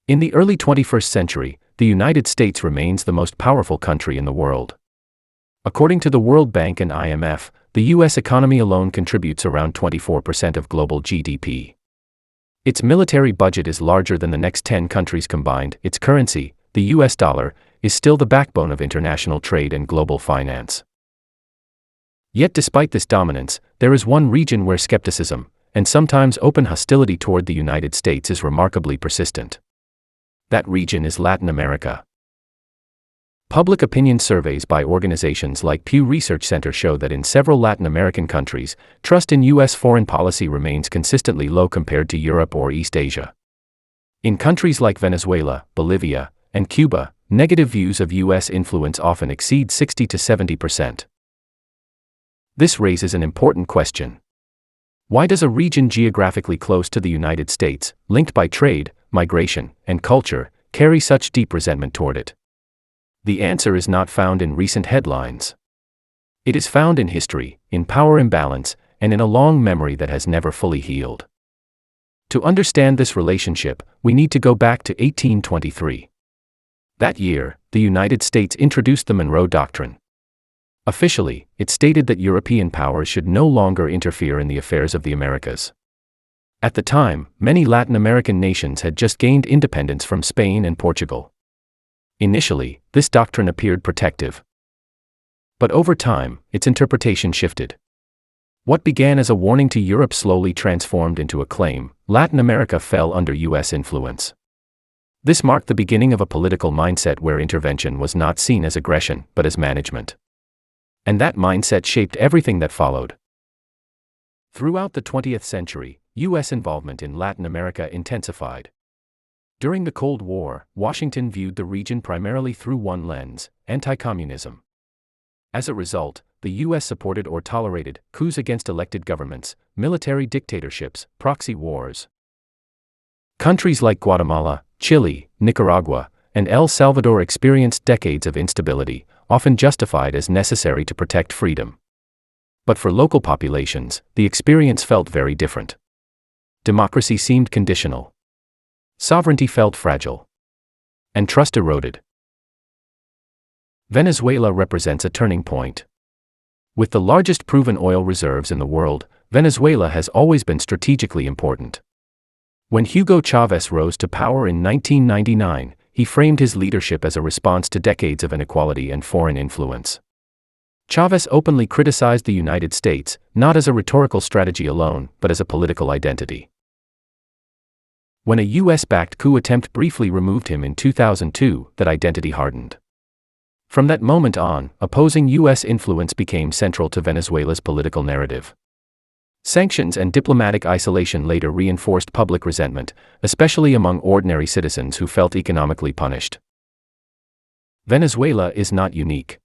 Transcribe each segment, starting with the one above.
In the early 21st century, the United States remains the most powerful country in the world. According to the World Bank and IMF, the U.S. economy alone contributes around 24% of global GDP. Its military budget is larger than the next 10 countries combined. Its currency, the U.S. dollar, is still the backbone of international trade and global finance. Yet despite this dominance, there is one region where skepticism, and sometimes open hostility toward the United States, is remarkably persistent. That region is Latin America. Public opinion surveys by organizations like Pew Research Center show that in several Latin American countries, trust in U.S. foreign policy remains consistently low compared to Europe or East Asia. In countries like Venezuela, Bolivia, and Cuba, negative views of U.S. influence often exceed 60 to 70%. This raises an important question. Why does a region geographically close to the United States, linked by trade, migration, and culture, carry such deep resentment toward it? The answer is not found in recent headlines. It is found in history, in power imbalance, and in a long memory that has never fully healed. To understand this relationship, we need to go back to 1823. That year, the United States introduced the Monroe Doctrine. Officially, it stated that European powers should no longer interfere in the affairs of the Americas. At the time, many Latin American nations had just gained independence from Spain and Portugal. Initially, this doctrine appeared protective. But over time, its interpretation shifted. What began as a warning to Europe slowly transformed into a claim: Latin America fell under U.S. influence. This marked the beginning of a political mindset where intervention was not seen as aggression, but as management. And that mindset shaped everything that followed. Throughout the 20th century, U.S. involvement in Latin America intensified. During the Cold War, Washington viewed the region primarily through one lens: anti-communism. As a result, the U.S. supported or tolerated coups against elected governments, military dictatorships, proxy wars. Countries like Guatemala, Chile, Nicaragua, and El Salvador experienced decades of instability, often justified as necessary to protect freedom. But for local populations, the experience felt very different. Democracy seemed conditional. Sovereignty felt fragile. And trust eroded. Venezuela represents a turning point. With the largest proven oil reserves in the world, Venezuela has always been strategically important. When Hugo Chavez rose to power in 1999, he framed his leadership as a response to decades of inequality and foreign influence. Chavez openly criticized the United States, not as a rhetorical strategy alone, but as a political identity. When a US-backed coup attempt briefly removed him in 2002, that identity hardened. From that moment on, opposing US influence became central to Venezuela's political narrative. Sanctions and diplomatic isolation later reinforced public resentment, especially among ordinary citizens who felt economically punished. Venezuela is not unique.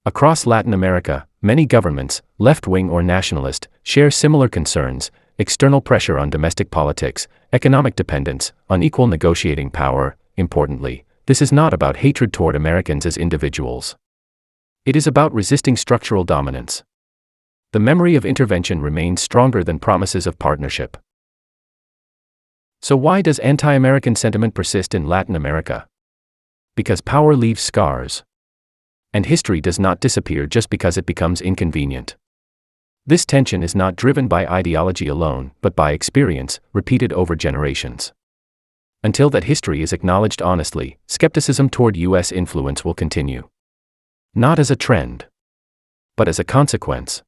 Across Latin America, many governments, left-wing or nationalist, share similar concerns: external pressure on domestic politics, economic dependence, unequal negotiating power. Importantly, this is not about hatred toward Americans as individuals. It is about resisting structural dominance. The memory of intervention remains stronger than promises of partnership. So why does anti-American sentiment persist in Latin America? Because power leaves scars. And history does not disappear just because it becomes inconvenient. This tension is not driven by ideology alone, but by experience, repeated over generations. Until that history is acknowledged honestly, skepticism toward U.S. influence will continue. Not as a trend, but as a consequence.